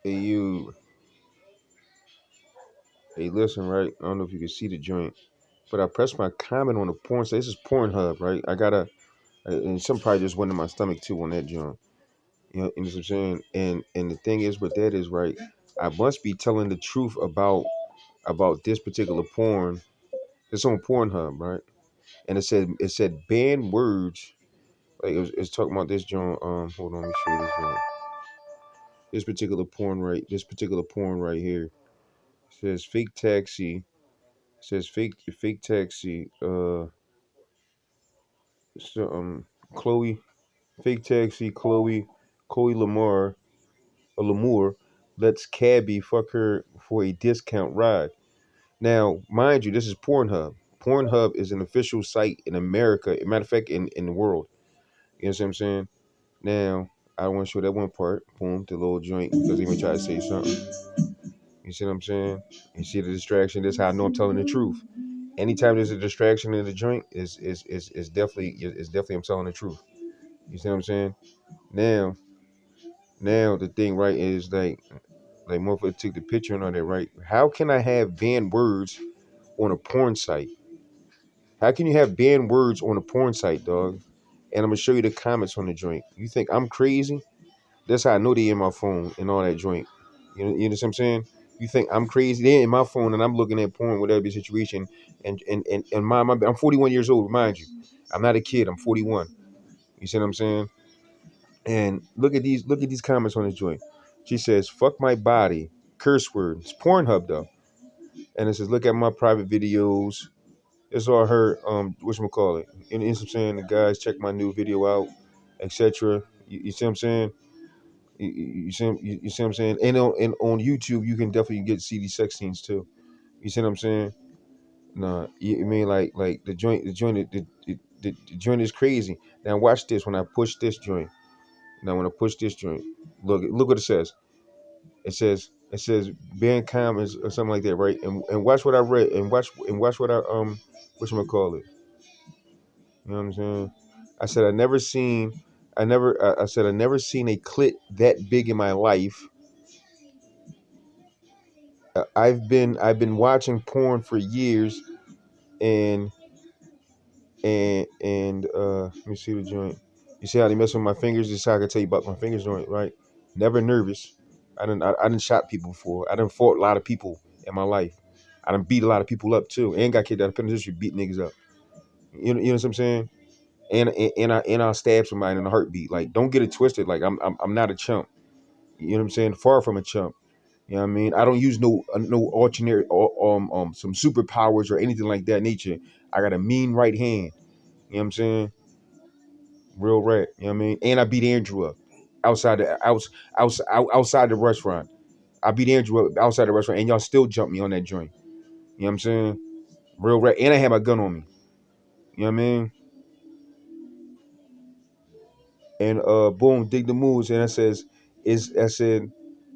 Hey you, hey listen, right? I don't know if you can see the joint, but I pressed my comment on the porn. So this is Pornhub, right? And some probably just went in my stomach too on that joint. You know what I'm saying? And the thing is, with that is right. I must be telling the truth about this particular porn. It's on Pornhub, right? And it said banned words. Like it's talking about this joint. Hold on, let me show you this joint. This particular porn right here. It says fake taxi. It says fake taxi. So, Chloe, fake taxi. Chloe Lamore lets cabbie fuck her for a discount ride. Now, mind you, this is Pornhub. Pornhub is an official site in America. Matter of fact, in the world. You know what I'm saying? Now, I want to show that one part. Boom, the little joint because he may try to say something. You see what I'm saying? You see the distraction. This is how I know I'm telling the truth. Anytime there's a distraction in the joint, is definitely I'm telling the truth. You see what I'm saying? Now, now the thing right is like motherfucker took the picture and all that, right? How can I have banned words on a porn site? How can you have banned words on a porn site, dog? And I'm gonna show you the comments on the joint. You think I'm crazy? That's how I know they in my phone and all that joint. You know what I'm saying? You think I'm crazy? They in my phone and I'm looking at porn, whatever the situation. And I'm 41 years old, mind you. I'm not a kid. I'm 41. You see what I'm saying? And look at these comments on this joint. She says, "Fuck my body," curse word. It's Pornhub though, and it says, "Look at my private videos." It's all her whatchamacallit. And you know what I'm saying? The guys check my new video out, etc. You see what I'm saying? You see what I'm saying? And on YouTube you can definitely get see these sex scenes too. You see what I'm saying? Nah, you mean like the joint is crazy. Now watch this when I push this joint. Now when I push this joint, look what it says. It says ban comments or something like that, right? And watch what I read and watch what I whatchamacallit. You know what I'm saying? I said I said I never seen a clit that big in my life. I've been watching porn for years and let me see the joint. You see how they mess with my fingers? This is how I can tell you about my fingers joint, right? Never nervous. I didn't shot people before. I done fought a lot of people in my life. I done beat a lot of people up too. And got kicked out of penitentiary beat niggas up. You know what I'm saying? And I'll stab somebody in a heartbeat. Like, don't get it twisted. Like I'm not a chump. You know what I'm saying? Far from a chump. You know what I mean? I don't use no ordinary or some superpowers or anything like that nature. I got a mean right hand. You know what I'm saying? Real rat. You know what I mean? And I beat Andrew up outside the restaurant. I beat Andrew up outside the restaurant, and y'all still jump me on that joint. You know what I'm saying? Real rat. And I had my gun on me. You know what I mean? And boom, dig the moves. And I said,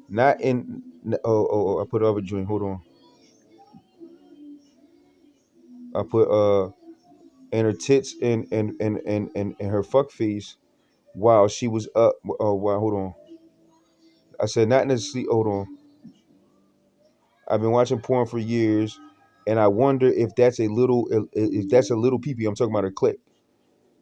not in. I put other joint. Hold on. I put and her tits and her fuck face while she was up. Oh wow, hold on. I said not in the sleep. Hold on. I've been watching porn for years, and I wonder if that's a little peepee. I'm talking about her clit.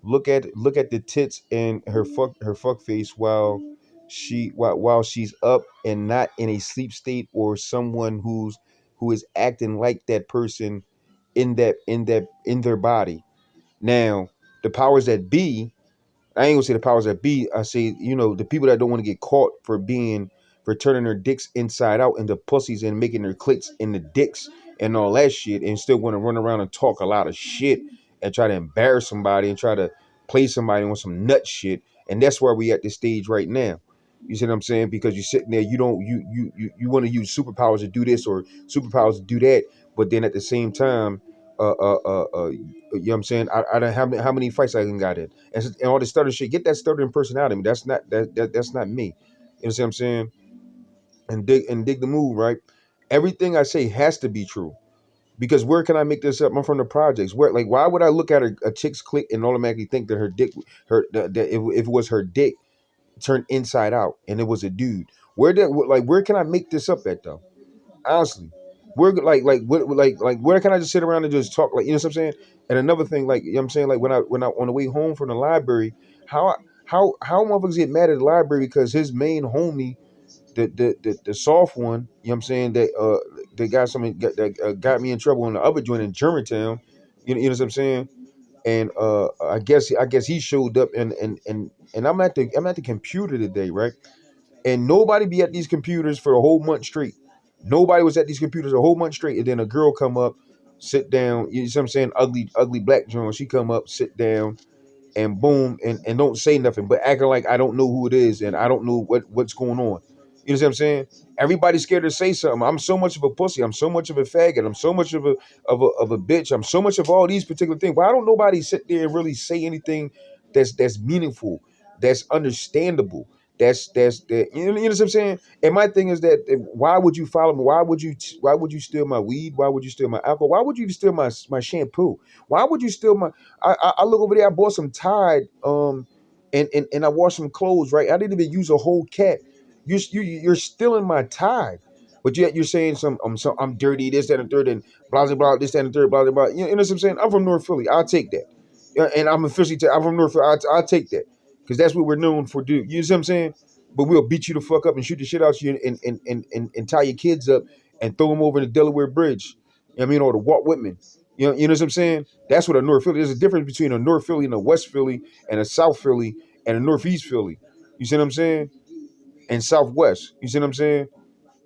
Look at the tits and her fuck face while she's up and not in a sleep state or someone who is acting like that person in their body. Now, the powers that be, I ain't gonna say the powers that be. I say, the people that don't want to get caught for turning their dicks inside out into pussies and making their clits in the dicks and all that shit, and still want to run around and talk a lot of shit and try to embarrass somebody and try to play somebody on some nut shit. And that's where we at this stage right now. You see what I'm saying? Because you're sitting there, you don't you want to use superpowers to do this or superpowers to do that, but then at the same time, you know what I'm saying? I don't have how many fights I can got in and all this stutter shit. Get that stuttering person out of me. That's not me. You know what I'm saying? And dig the move, right? Everything I say has to be true. Because where can I make this up? I'm from the projects. Why would I look at a chick's clit and automatically think that her dick, that if it was her dick turned inside out and it was a dude, Where can I make this up at though? Honestly, where can I just sit around and just talk, like, you know what I'm saying? And another thing, like, you know what I'm saying, like when I on the way home from the library, how I, how motherfuckers get mad at the library because his main homie, the soft one, you know what I'm saying, that got something that got me in trouble in the other joint in Germantown, you know what I'm saying? And I guess he showed up, and I'm at the computer today, right? And nobody be at these computers for a whole month straight. Nobody was at these computers a whole month straight, and then a girl come up, sit down. You know what I'm saying? Ugly black girl. She come up, sit down, and boom, and don't say nothing, but acting like I don't know who it is and I don't know what's going on. You know what I'm saying? Everybody's scared to say something. I'm so much of a pussy. I'm so much of a faggot. I'm so much of a bitch. I'm so much of all these particular things. Why don't nobody sit there and really say anything that's meaningful, that's understandable? That you know what I'm saying? And my thing is that why would you follow me? Why would you steal my weed? Why would you steal my alcohol? Why would you steal my shampoo? Why would you steal my I look over there. I bought some Tide, and I washed some clothes. Right, I didn't even use a whole cat. You're stealing my Tide, but yet you're saying I'm dirty, this, that, and the third, and blah blah blah, this, that, and the third, blah blah blah. You know what I'm saying? I'm from North Philly. I'll take that. Yeah, and I'm from North Philly. I'll take that because that's what we're known for. Do you know what I'm saying? But we'll beat you the fuck up and shoot the shit out you and tie your kids up and throw them over the Delaware Bridge. You know what I mean, or the Walt Whitman. You know what I'm saying? That's what a North Philly. There's a difference between a North Philly and a West Philly and a South Philly and a Northeast Philly. You see what I'm saying? And Southwest. You see what I'm saying?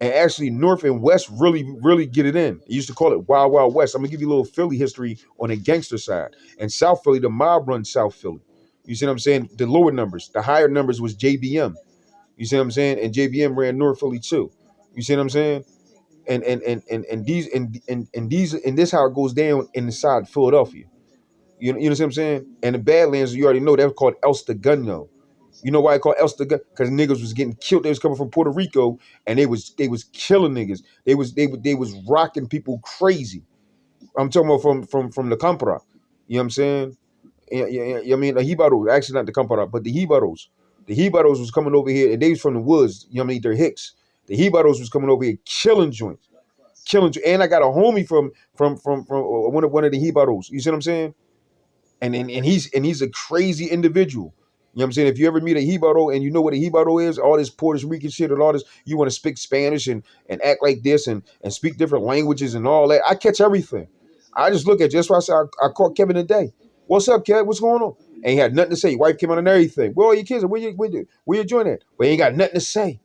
And actually, North and West really get it in. They used to call it Wild Wild West. I'm gonna give you a little Philly history on the gangster side. And South Philly, the mob runs South Philly. You see what I'm saying? The lower numbers, the higher numbers was JBM. You see what I'm saying? And JBM ran North Philly too. You see what I'm saying? And this how it goes down inside Philadelphia. You know what I'm saying? And the Badlands, you already know, that was called El Segundo. You know why I call El Segundo? Because niggas was getting killed. They was coming from Puerto Rico, and they was killing niggas. They was rocking people crazy. I'm talking about from the Campra. You know what I'm saying? Yeah, I mean the Jibaros, actually not the Campra, but the Jibaros. The Jibaros was coming over here, and they was from the woods. You know what I mean? They're Hicks. The Jibaros was coming over here killing joints, and I got a homie from one of the Jibaros. You see what I'm saying? And he's a crazy individual. You know what I'm saying? If you ever meet a Jibaro and you know what a Jibaro is, all this Puerto Rican shit and all this, you want to speak Spanish and act like this and speak different languages and all that. I catch everything. I just look at you. That's why I said I caught Kevin today. What's up, Kev? What's going on? And he had nothing to say. Your wife came out and everything. Where all your kids? Where you join at? Well, he ain't got nothing to say.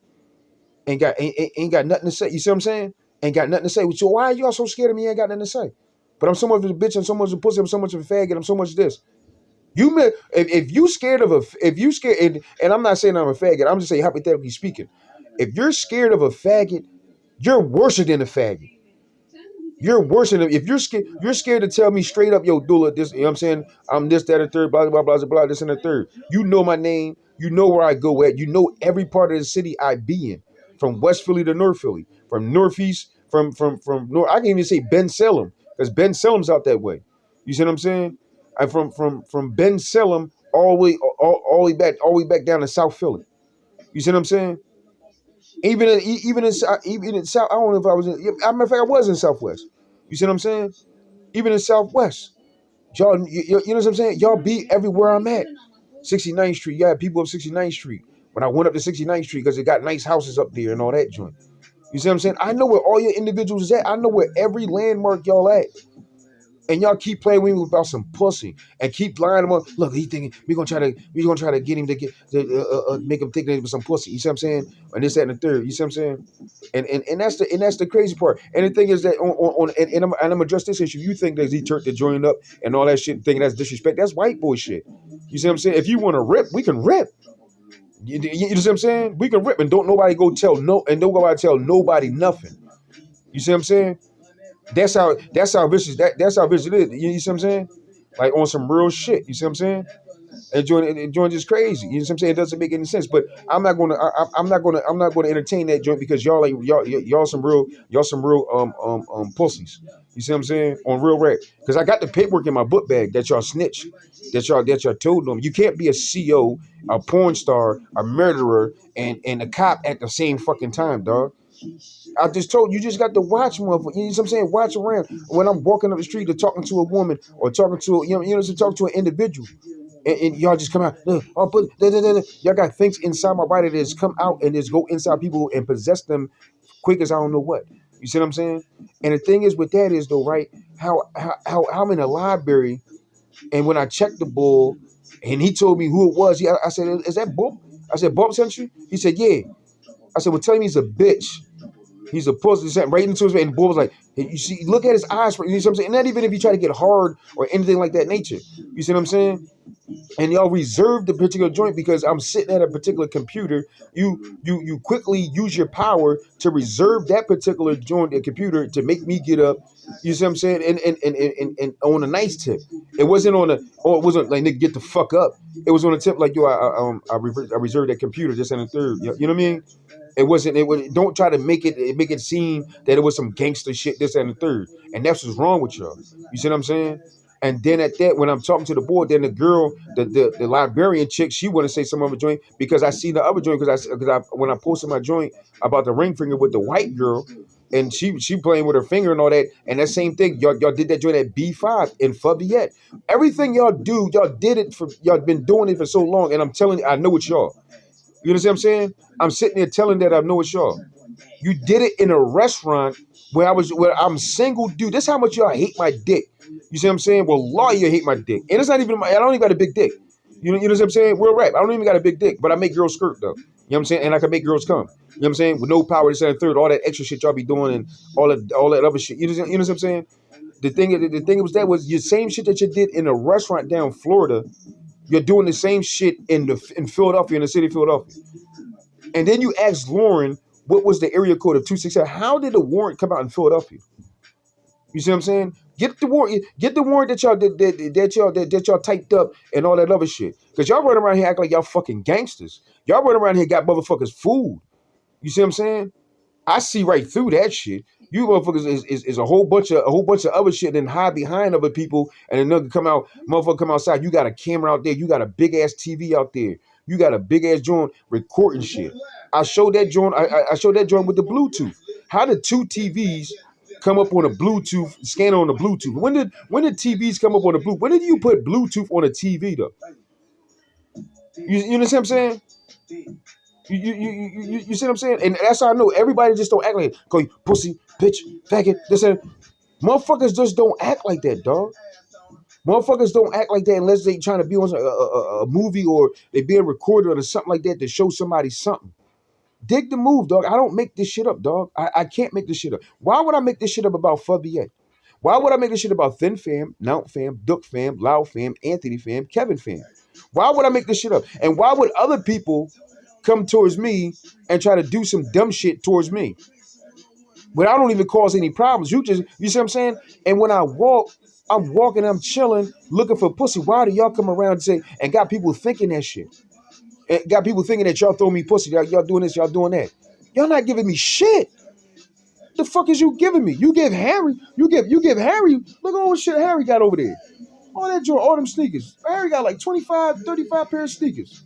Ain't got nothing to say. You see what I'm saying? Ain't got nothing to say. So why are y'all so scared of me? Ain't got nothing to say. But I'm so much of a bitch. I'm so much of a pussy. I'm so much of a faggot. I'm so much of this. If you scared of if you scared, and I'm not saying I'm a faggot, I'm just saying hypothetically speaking, if you're scared of a faggot, you're worse than a faggot. You're worse than if you're scared to tell me straight up, yo, Dula, this, you know what I'm saying? I'm this, that, and third, blah, blah, blah, blah, blah, this and the third. You know my name, you know where I go at, you know every part of the city I be in, from West Philly to North Philly, from Northeast, from North. I can even say Ben Salem, because Ben Salem's out that way. You see what I'm saying? I'm from Ben Salem all the way back down to South Philly. You see what I'm saying? Even in South, I don't know if I was in. As a matter of fact, I was in Southwest. You see what I'm saying? Even in Southwest, y'all, you know what I'm saying? Y'all be everywhere I'm at. 69th Street, yeah, people up 69th Street. When I went up to 69th Street, because it got nice houses up there and all that joint. You see what I'm saying? I know where all your individuals is at. I know where every landmark y'all at. And y'all keep playing with me about some pussy and keep lying about. Look, he thinking we gonna try to get him to make him think that it was some pussy. You see what I'm saying? And this, that, and the third. You see what I'm saying? And that's the crazy part. And the thing is that I'm gonna address this issue. You think that he turned the joint up and all that shit, thinking that's disrespect. That's white boy shit. You see what I'm saying? If you want to rip, we can rip. You see what I'm saying? We can rip, and don't nobody go tell no, and don't nobody tell nobody nothing. You see what I'm saying? That's how vicious that's how vicious it is. You see what I'm saying? Like on some real shit. You see what I'm saying? And joint is crazy. You know what I'm saying? It doesn't make any sense. But I'm not gonna entertain that joint because y'all like y'all some real pussies. You see what I'm saying? On real rap. Because I got the paperwork in my book bag that y'all snitch, that y'all told them. You can't be a CO, a porn star, a murderer, and a cop at the same fucking time, dog. I just told you, just got to watch, motherfucker. You know what I'm saying? Watch around when I'm walking up the street or talking to a woman or talking to talking to an individual, and y'all just come out. Oh, but y'all got things inside my body that just come out and just go inside people and possess them quick as I don't know what. You see what I'm saying? And the thing is with that is though, right? How I'm in a library, and when I checked the bull, and he told me who it was. I said, "Is that Bob?" I said, "Bob sent you?" He said, "Yeah." I said, "Well, tell him he's a bitch. He's a pussy." Right into his face. And the boy was like, hey, you see, look at his eyes. You know what I'm saying? And not even if you try to get hard or anything like that nature. You see what I'm saying? And y'all reserve the particular joint because I'm sitting at a particular computer. You quickly use your power to reserve that particular joint, the computer, to make me get up. You see what I'm saying? And on a nice tip. It wasn't on a, or it wasn't like, nigga, get the fuck up. It was on a tip like, yo, I reserved that computer just in the third. You know what I mean? It wasn't. It was. Don't try to make it seem that it was some gangster shit. This and the third, and that's what's wrong with y'all. You see what I'm saying? And then at that, when I'm talking to the board, then the girl, the librarian chick, she want to say some other joint because I see the other joint because I when I posted my joint about the ring finger with the white girl, and she playing with her finger and all that, and that same thing, y'all did that joint at B5 in Fabiette. Everything y'all do, y'all did it for y'all been doing it for so long, and I'm telling you, I know it's y'all. You understand what I'm saying? I'm sitting there telling that I know it's y'all. You did it in a restaurant where I'm single, dude. This is how much y'all hate my dick. You see what I'm saying? Well, law, you hate my dick, and it's not even I don't even got a big dick. You know what I'm saying? Real rap. I don't even got a big dick, but I make girls skirt though. You know what I'm saying? And I can make girls come. You know what I'm saying? With no power, this and third, all that extra shit y'all be doing, and all that other shit. You know what I'm saying? The thing was your same shit that you did in a restaurant down in Florida. You're doing the same shit in Philadelphia, in the city of Philadelphia. And then you ask Lauren, what was the area code of 267? How did the warrant come out in Philadelphia? You see what I'm saying? Get the warrant that y'all that y'all typed up and all that other shit. Because y'all running around here acting like y'all fucking gangsters. Y'all running around here got motherfuckers food. You see what I'm saying? I see right through that shit. You motherfuckers is a whole bunch of other shit and hide behind other people and then motherfucker come outside. You got a camera out there, you got a big ass TV out there, you got a big ass joint recording shit. I showed that joint, I showed that joint with the Bluetooth. How did two TVs come up on a Bluetooth, scan on the Bluetooth? When did TVs come up on the Bluetooth? When did you put Bluetooth on a TV though? You know what I'm saying? You see what I'm saying? And that's how I know everybody just don't act like it. Go pussy, bitch, faggot, this and motherfuckers just don't act like that, dog. Motherfuckers don't act like that unless they trying to be on a movie or they being recorded or something like that to show somebody something. Dig the move, dog. I don't make this shit up, dog. I can't make this shit up. Why would I make this shit up about Fabiette? Why would I make this shit about Thin Fam, Nount Fam, Duck Fam, Loud Fam, Anthony Fam, Kevin Fam? Why would I make this shit up? And why would other people come towards me and try to do some dumb shit towards me? But I don't even cause any problems. You see what I'm saying? And when I walk, I'm walking, I'm chilling, looking for pussy. Why do y'all come around and say, and got people thinking that shit? And got people thinking that y'all throw me pussy, y'all doing this, y'all doing that. Y'all not giving me shit. The fuck is you giving me? You give Harry, you give Harry, look at all the shit Harry got over there. All that joint, all them sneakers. Harry got like 25, 35 pair of sneakers.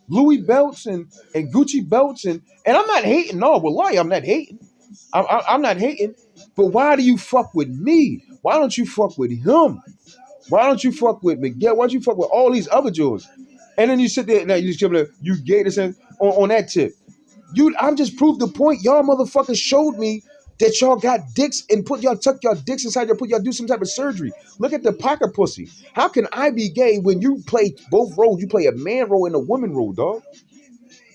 Louis belts and Gucci belts and I'm not hating. No, wallahi, I'm not hating. I'm not hating. But why do you fuck with me? Why don't you fuck with him? Why don't you fuck with Miguel? Why don't you fuck with all these other Joes? And then you sit there, now you just give it you gay this on that tip. I'm just proved the point. Y'all motherfuckers showed me that y'all got dicks and y'all tuck your dicks inside y'all do some type of surgery. Look at the pocket pussy. How can I be gay when you play both roles? You play a man role and a woman role, dog.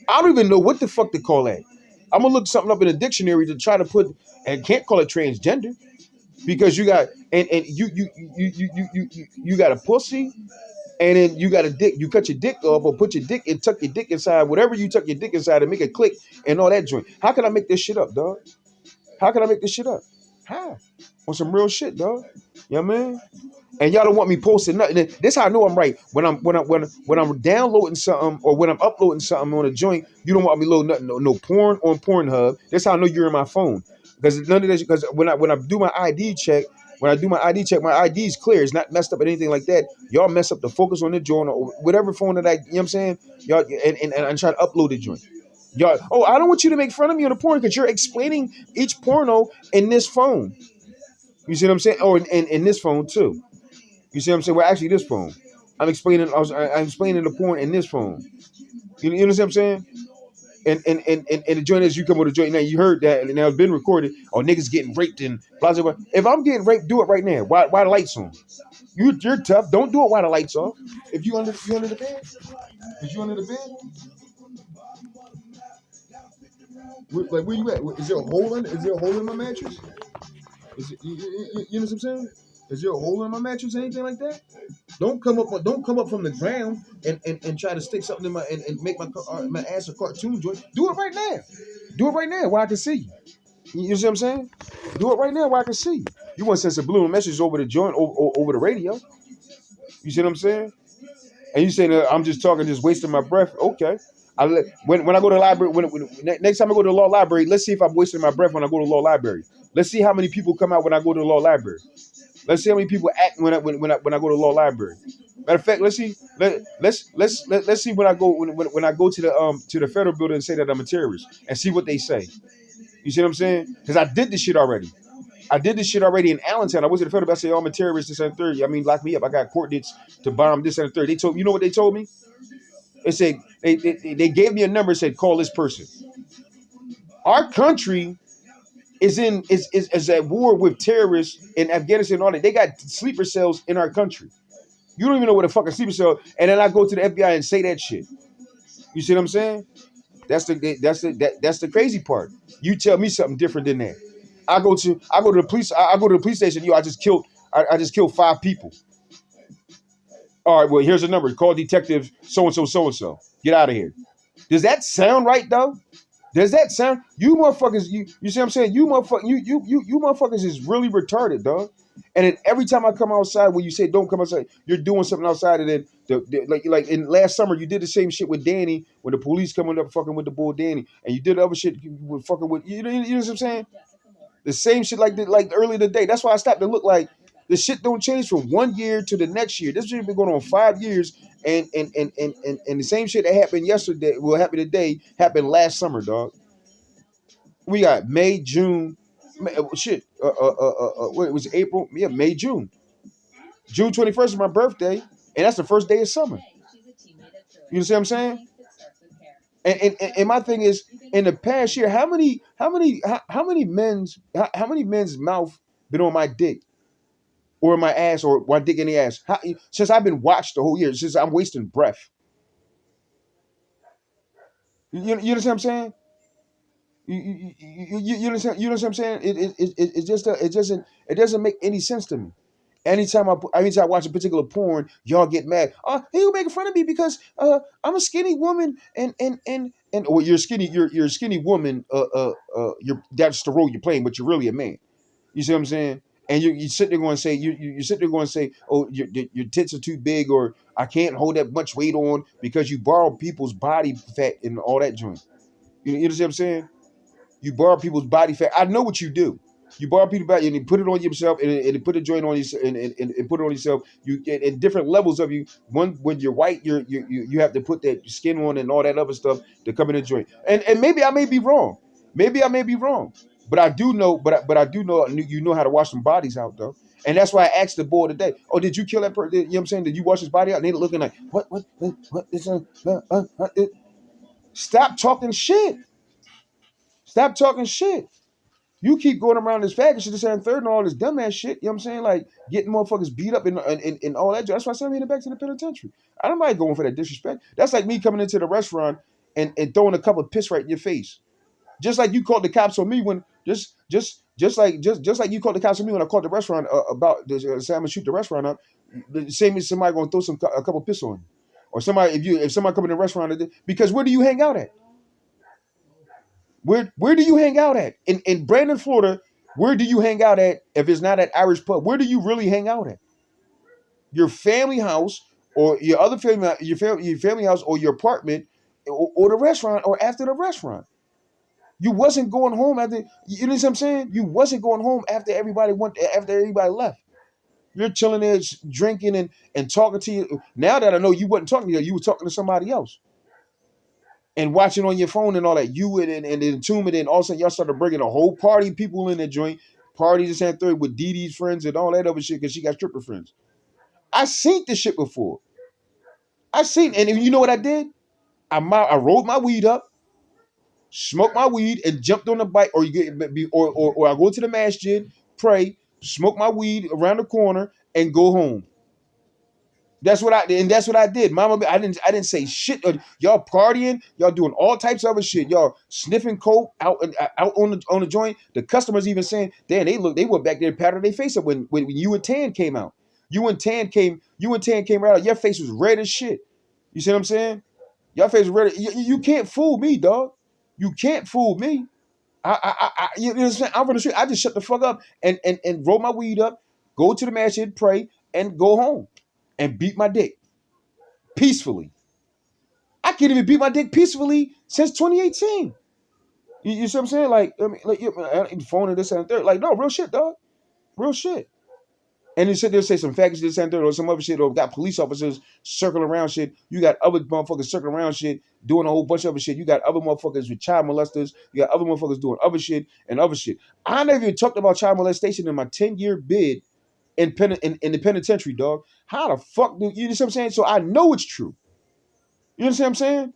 I don't even know what the fuck to call that. I'm gonna look something up in a dictionary to try to put and can't call it transgender because you got and you got a pussy and then you got a dick. You cut your dick off or put your dick and tuck your dick inside whatever you tuck your dick inside and make it click and all that joint. How can I make this shit up, dog? How can I make this shit up? How? On some real shit, dog. You know what I mean? And y'all don't want me posting nothing. This how I know I'm right. When I'm downloading something or when I'm uploading something on a joint, you don't want me loading nothing, no porn on Pornhub. That's how I know you're in my phone. Because none of this, because when I do my ID check, my ID is clear. It's not messed up or anything like that. Y'all mess up the focus on the joint or whatever phone that you know what I'm saying? Y'all and I'm trying to upload the joint. Y'all, oh, I don't want you to make fun of me on the porn because you're explaining each porno in this phone. You see what I'm saying? Or in this phone too. You see what I'm saying? Well, actually, this phone. I'm explaining the porn in this phone. You know what I'm saying? And the joint is you come with a joint now. You heard that, and now it's been recorded. Oh, niggas getting raped and blah blah blah. If I'm getting raped, do it right now. Why the lights on? You're tough. Don't do it while the lights off. If you under the bed, is you under the bed? Like where you at? Is there a hole in? Is there a hole in my mattress? Is it, you know what I'm saying? Is there a hole in my mattress or anything like that? Don't come up from the ground and try to stick something in my and make my ass a cartoon joint. Do it right now. Do it right now while I can see you. You see what I'm saying? Do it right now while I can see you. You want to send some blue messages over the joint over the radio. You see what I'm saying? And you saying I'm just talking, just wasting my breath. Okay. When I go to the library, next time I go to the law library, let's see if I'm wasting my breath when I go to the law library. Let's see how many people come out when I go to the law library. Let's see how many people act when I go to the law library. Matter of fact, let's see. Let's see when I go when I go to the federal building and say that I'm a terrorist and see what they say. You see what I'm saying? Because I did this shit already. I did this shit already in Allentown. I was at the federal building. I said, "Oh, I'm a terrorist." This and third. I mean, lock me up. I got coordinates to bomb this and the third. They told you know what they told me? They said they gave me a number and said call this person. Our country is at war with terrorists in Afghanistan and all that. They got sleeper cells in our country. You don't even know what a fucking sleeper cell. And then I go to the FBI and say that shit. You see what I'm saying? That's the crazy part. You tell me something different than that. I go to the police. I go to the police station. I just killed 5 people. All right. Well, here's a number. Call detective so and so. Get out of here. Does that sound right though? Does that sound you motherfuckers? You see what I'm saying? You motherfuckers is really retarded, dog. And then every time I come outside, when you say don't come outside, you're doing something outside. And then like in last summer, you did the same shit with Danny when the police coming up fucking with the bull Danny, and you did the other shit with fucking with you know what I'm saying? The same shit like earlier today. That's why I stopped to look like the shit don't change from 1 year to the next year. This shit been going on 5 years, and the same shit that happened yesterday, will happen today, happened last summer, dog. We got May, June, shit. What it was April? Yeah, May, June. June 21st is my birthday, and that's the first day of summer. You see what I'm saying? And my thing is, in the past year, how many men's mouth been on my dick or my ass or my dick in the ass? Since I've been watched the whole year, since I'm wasting breath. You understand what I'm saying? You understand? You know what I'm saying? It doesn't make any sense to me. Anytime I watch a particular porn, y'all get mad. Oh, he was making fun of me because I'm a skinny woman and well, you're a skinny woman. That's the role you're playing, but you're really a man. You see what I'm saying? And you sit there going to say you sit there going to say, oh, your tits are too big, or I can't hold that much weight on because you borrow people's body fat and all that joint. You understand what I'm saying? You borrow people's body fat. I know what you do. You borrow people's body and you put it on yourself and put a joint on yourself and put it on yourself. You get in different levels of you. One when you're white, you have to put that skin on and all that other stuff to come in the joint. And maybe I may be wrong. Maybe I may be wrong. But I do know. But I do know. You know how to wash some bodies out though. And that's why I asked the boy today. Oh, did you kill that person? You know what I'm saying? Did you wash his body out? And they looking like what is Stop talking shit. Stop talking shit. You keep going around this faggot shit, this and third and all this dumbass shit, you know what I'm saying? Like getting motherfuckers beat up and all that. That's why I sent me in the back to the penitentiary. I don't mind going for that disrespect. That's like me coming into the restaurant and throwing a cup of piss right in your face. Just like you called the cops on me when just like you called the cops on me when I called the restaurant about say I'm gonna shoot the restaurant up. The same as somebody gonna throw a couple of piss on you. Or somebody if somebody come in the restaurant because where do you hang out at? Where do you hang out at? In Brandon, Florida, Where do you hang out at if it's not at Irish pub? Where do you really hang out at? Your family house or your other family, your family house or your apartment or the restaurant or after the restaurant. You wasn't going home after. You know what I'm saying? You wasn't going home after everybody left. You're chilling there, drinking and talking to you. Now that I know you wasn't talking to you were talking to somebody else and watching on your phone and all that. You and then Tuma, and all of a sudden y'all started bringing a whole party of people in the joint, parties and third with Dee Dee's friends and all that other shit because she got stripper friends. I seen this shit before. I seen, and you know what I did? I rolled my weed up, smoked my weed, and jumped on the bike, or or I go to the masjid, pray, smoke my weed around the corner, and go home. That's what I did, and that's what I did. Mama, I didn't say shit. Y'all partying, y'all doing all types of other shit. Y'all sniffing coke out on the joint. The customers even saying, "Damn, they went back there and patted their face up when you and Tan came out. You and Tan came out. Your face was red as shit. You see what I'm saying? Your face was red. You can't fool me, dog. You can't fool me. You know what I'm saying? I'm from the street. I just shut the fuck up and roll my weed up, go to the masjid, pray, and go home and beat my dick peacefully. I can't even beat my dick peacefully since 2018. You see what I'm saying? Like, I mean, phone and this and third. Like, no, real shit, dog. Real shit. And they said they'll say some faggots this and third or some other shit, or got police officers circling around shit. You got other motherfuckers circling around shit, doing a whole bunch of other shit. You got other motherfuckers with child molesters. You got other motherfuckers doing other shit and other shit. I never even talked about child molestation in my 10-year bid in the penitentiary, dog. How the fuck do you know what I'm saying? So I know it's true. You understand what I'm saying?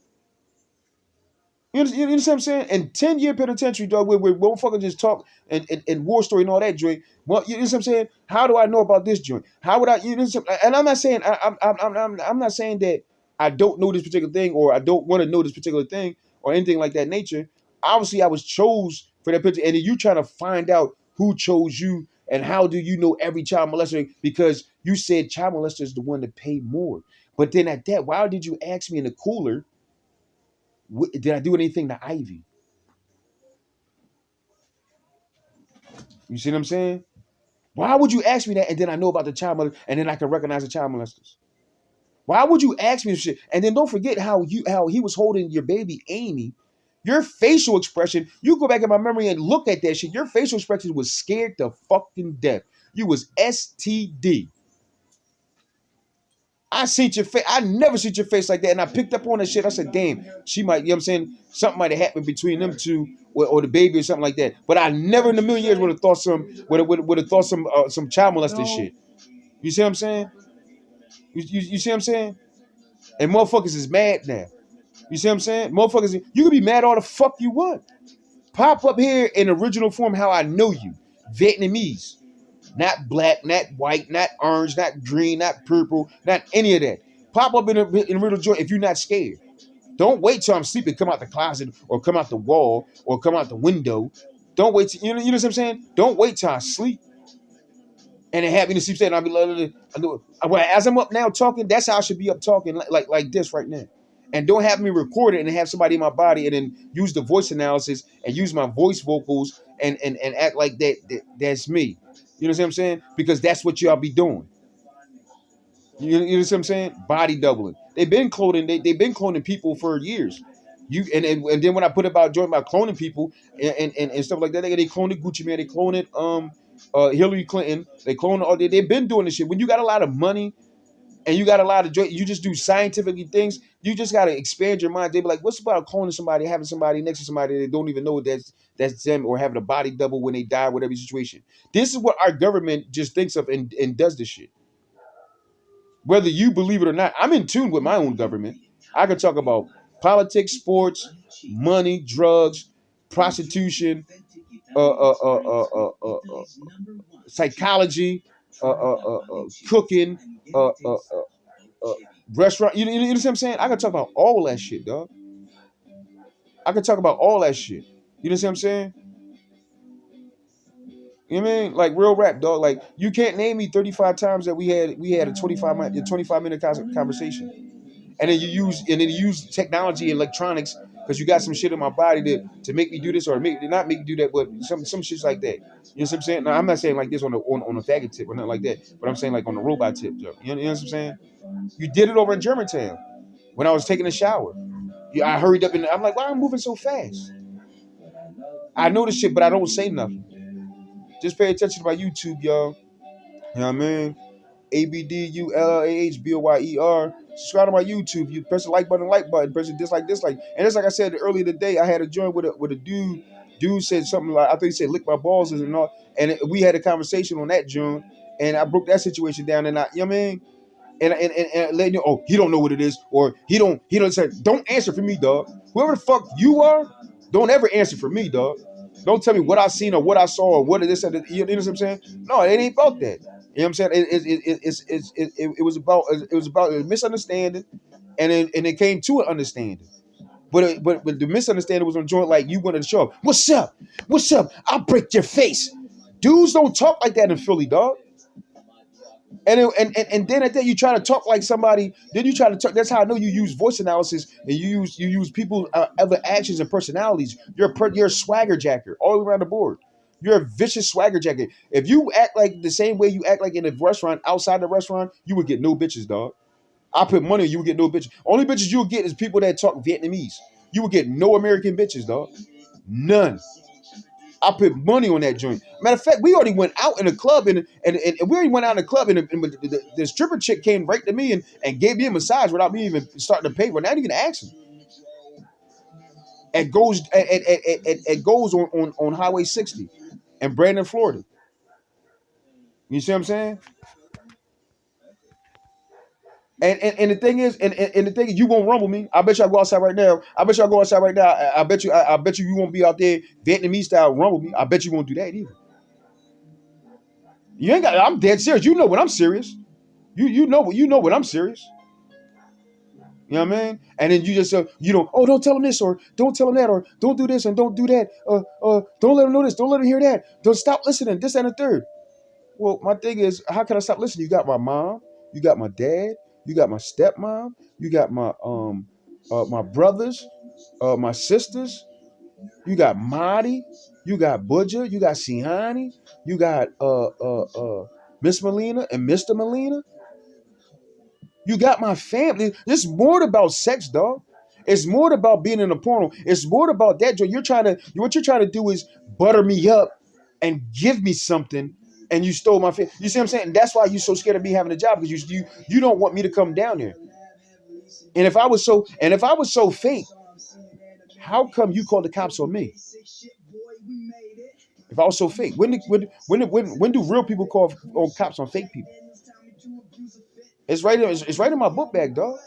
You understand what I'm saying? And 10-year penitentiary, dog, where motherfuckers just talk and war story and all that joint. Well, you know what I'm saying? How do I know about this joint? How would I? You know, and I'm not saying I'm not saying that I don't know this particular thing or I don't want to know this particular thing or anything like that nature. Obviously, I was chose for that picture, and then you trying to find out who chose you and how do you know every child molester because you said child molester is the one that pay more. But then at that, why did you ask me in the cooler? Did I do anything to Ivy? You see what I'm saying? Why would you ask me that and then I know about the child molester and then I can recognize the child molesters? Why would you ask me this shit? And then don't forget how he was holding your baby Amy. Your facial expression, you go back in my memory and look at that shit. Your facial expression was scared to fucking death. You was STD. I seen your face. I never seen your face like that. And I picked up on that shit. I said, damn, she might, you know what I'm saying? Something might have happened between them two or the baby or something like that. But I never in a million years would have thought some child molester shit. You see what I'm saying? You see what I'm saying? And motherfuckers is mad now. You see what I'm saying? Motherfuckers, you can be mad all the fuck you want. Pop up here in original form how I know you. Vietnamese. Not black, not white, not orange, not green, not purple, not any of that. Pop up in a real joint if you're not scared. Don't wait till I'm sleeping, come out the closet or come out the wall or come out the window. Don't wait till, you know what I'm saying? Don't wait till I sleep. And it had me to sleep state and I'll be like, as I'm up now talking, that's how I should be up talking like this right now. And don't have me record it and have somebody in my body and then use the voice analysis and use my voice vocals and act like that's me. You know what I'm saying? Because that's what y'all be doing. You know what I'm saying? Body doubling. They've been cloning people for years. And then when I put about joint about cloning people and stuff like that, they cloned it Gucci Man, they cloned it Hillary Clinton, they cloned all they've been doing this shit. When you got a lot of money and you got a lot of joy, you just do scientific things. You just gotta expand your mind. They be like, what's about cloning somebody, having somebody next to somebody they don't even know that's them, or having a body double when they die, whatever situation. This is what our government just thinks of and does this shit. Whether you believe it or not, I'm in tune with my own government. I could talk about politics, sports, money, drugs, prostitution, psychology, cooking, restaurant. You know what I'm saying? I can talk about all that shit, dog. I can talk about all that shit. You know what I'm saying? You know what I mean? Like real rap, dog. Like you can't name me 35 times that we had a 25 minute conversation. And then you use technology, electronics because you got some shit in my body to make me do this or make not make me do that, but some shit's like that. You know what I'm saying? Now I'm not saying like this on a faggot tip or nothing like that, but I'm saying like on the robot tip. You know what I'm saying? You did it over in Germantown when I was taking a shower. I hurried up and I'm like, why am I moving so fast? I know this shit, but I don't say nothing. Just pay attention to my YouTube, y'all. You know what I mean? ABDULLAHBOYER. Subscribe to my YouTube. You press the like button, press the dislike. And it's like I said earlier today, I had a joint with a dude. Dude said something like, I think he said lick my balls and all. And we had a conversation on that joint. And I broke that situation down. And you know what I mean? And letting you, oh, he don't know what it is, or he don't say, don't answer for me, dog. Whoever the fuck you are, don't ever answer for me, dog. Don't tell me what I seen or what I saw or what it is. You know what I'm saying? No, it ain't about that. You know what I'm saying? It was about a misunderstanding, and it came to an understanding. But the misunderstanding was on joint like you wanted to show up. What's up? What's up? I'll break your face. Dudes don't talk like that in Philly, dog. And then at that you try to talk like somebody. Then you try to talk. That's how I know you use voice analysis and you use people other actions and personalities. You're a swagger jacker all around the board. You're a vicious swagger jacker. If you act like the same way you act like in a restaurant outside the restaurant, you would get no bitches, dog. I put money, you would get no bitches. Only bitches you'll get is people that talk Vietnamese. You would get no American bitches, dog. None. I put money on that joint. Matter of fact, we already went out in a club and we already went out in a club and the stripper chick came right to me and gave me a massage without me even starting to pay for it, not even asking. It goes on Highway 60 in Brandon, Florida. You see what I'm saying? And the thing is, and the thing is, you won't rumble me. I bet you I go outside right now. I bet you won't be out there Vietnamese style rumble me. I bet you won't do that either. You ain't got. I'm dead serious. You know when I'm serious. You know when I'm serious. You know what I mean? And then you just you don't. Oh, don't tell him this or don't tell him that or don't do this and don't do that. Don't let him know this. Don't let him hear that. Don't stop listening. This and the third. Well, my thing is, how can I stop listening? You got my mom. You got my dad. You got my stepmom. You got my brothers. My sisters. You got Marty. You got Budja. You got Siani. You got Miss Melina and Mr. Melina. You got my family. It's more about sex, dog. It's more about being in a porno. It's more about that. What you're trying to do is butter me up and give me something, and you stole my family. You see what I'm saying? And that's why you're so scared of me having a job because you don't want me to come down there. And if I was so fake, how come you called the cops on me? If I was so fake, when do real people call cops on fake people? It's right. It's right in my book bag, dog.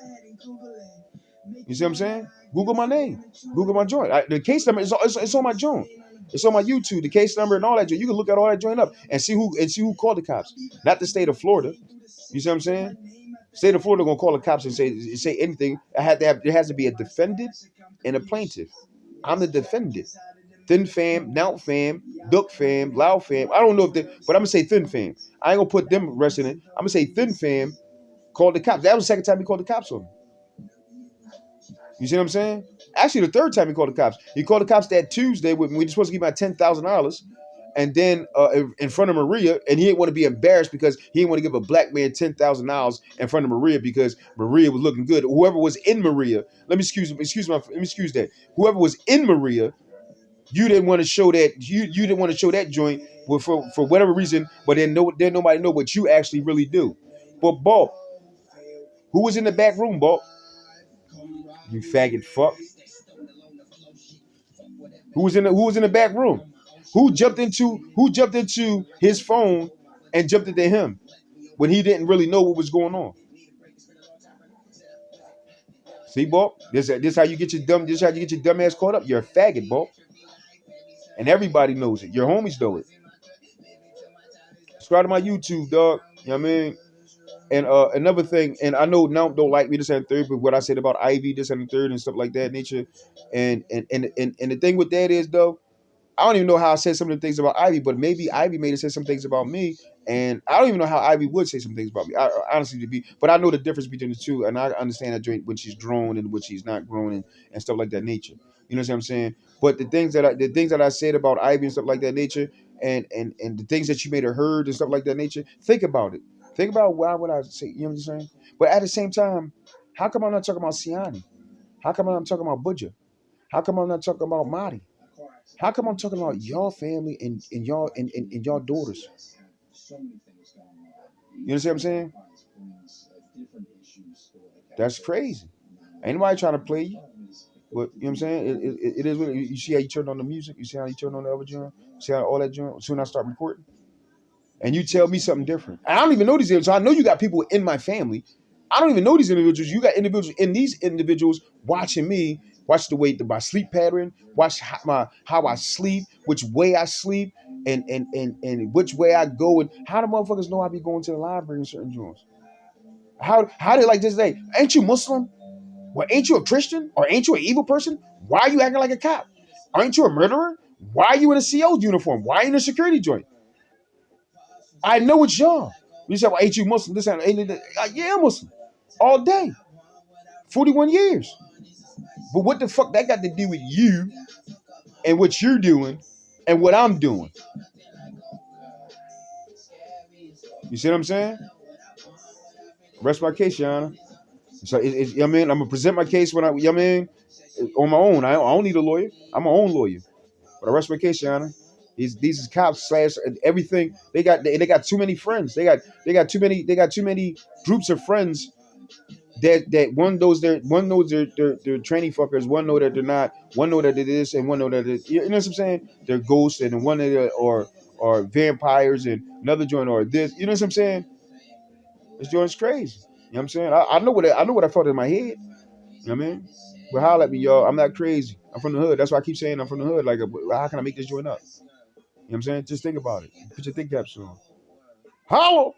You see what I'm saying? Google my name. Google my joint. The case number is it's on my joint. It's on my YouTube. The case number and all that. You can look at all that joint up and see who called the cops. Not the state of Florida. You see what I'm saying? State of Florida gonna call the cops and say anything. There has to be a defendant and a plaintiff. I'm the defendant. Thin fam, Nout fam, Duck fam, Loud fam. I don't know but I'm gonna say Thin fam. I ain't gonna put them resting in. I'm gonna say Thin fam called the cops. That was the second time he called the cops on me. You see what I'm saying? Actually, the third time he called the cops. He called the cops that Tuesday when we were supposed to give him $10,000, and then in front of Maria, and he didn't want to be embarrassed because he didn't want to give a black man $10,000 in front of Maria because Maria was looking good. Whoever was in Maria, let me excuse that. Whoever was in Maria, you didn't want to show that you didn't want to show that joint for whatever reason, but then nobody know what you actually really do. But Bob, who was in the back room, Bob? You faggot fuck. Who was in the back room? Who jumped into his phone and jumped into him when he didn't really know what was going on? See, Bob? This how you get your dumb ass caught up. You're a faggot, Bob. And everybody knows it. Your homies know it. Subscribe to my YouTube, dog. You know what I mean? And another thing, and I know now don't like me this and the third, but what I said about Ivy, this and the third, and stuff like that nature. And the thing with that is though, I don't even know how I said some of the things about Ivy, but maybe Ivy made it say some things about me, and I don't even know how Ivy would say some things about me. Honestly, to be, but I know the difference between the two, and I understand that when she's grown and when she's not grown and stuff like that nature. You know what I'm saying? But the things that I said about Ivy and stuff like that nature, and the things that she made her heard and stuff like that nature. Think about it. Think about why would I say? You know what I'm saying? But at the same time, how come I'm not talking about Siani? How come I'm not talking about Butcher? How come I'm not talking about Marty? How come I'm talking about your family and y'all and y'all daughters? You understand what I'm saying? That's crazy. Ain't nobody trying to play you. But you know what I'm saying? It is what you see how you turn on the music, you see how you turn on the other joint, see how all that joint, soon I start recording. And you tell me something different. I don't even know these individuals. So I know you got people in my family. I don't even know these individuals. You got individuals in these individuals watching me, watch the way my sleep pattern, watch how I sleep, which way I sleep, and which way I go, and how the motherfuckers know I be going to the library in certain joints. How they like this day? Ain't you Muslim? Well, ain't you a Christian? Or ain't you an evil person? Why are you acting like a cop? Aren't you a murderer? Why are you in a CO uniform? Why are you in a security joint? I know it's y'all. You say, well, ain't you Muslim? This ain't yeah, I'm Muslim. All day. 41 years. But what the fuck that got to do with you and what you're doing and what I'm doing? You see what I'm saying? Rest my case, Your Honor. So, you know what I mean? I'm going to present my case when you know what I mean? On my own. I don't need a lawyer. I'm my own lawyer. But I rest my case, Your Honor. These is cops slash everything. They got too many friends. They got too many groups of friends that one knows they're training fuckers, one know that they're not, one know that it is, and one know that it, you know what I'm saying? They're ghosts, and one that are vampires, and another joint or this. You know what I'm saying? This joint's crazy. You know what I'm saying? I know what I felt in my head. You know what I mean? But holler at me, y'all. I'm not crazy. I'm from the hood. That's why I keep saying I'm from the hood. Like, how can I make this joint up? You know what I'm saying? Just think about it. Put your think caps on. Holla!